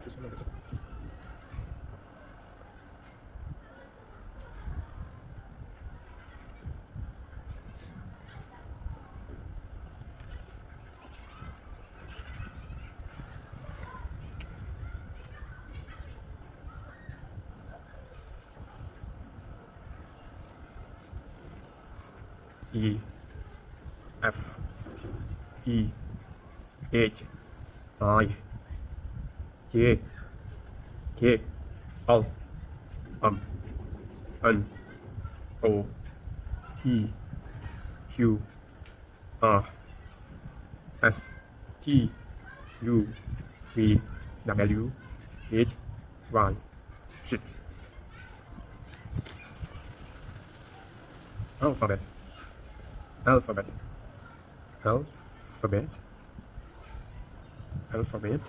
E F G H I J K L N O P Q R S T U V W H Y Z. Alphabet. Alphabet. Alphabet. Alphabet.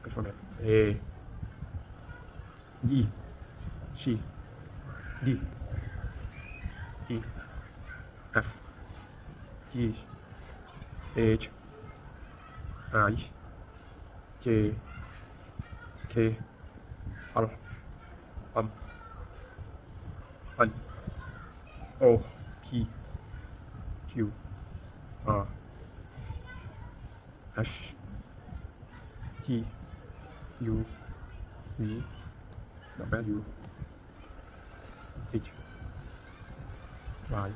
Alphabet. A B C D E F G H I J K L N O P Q R S T U V W H Y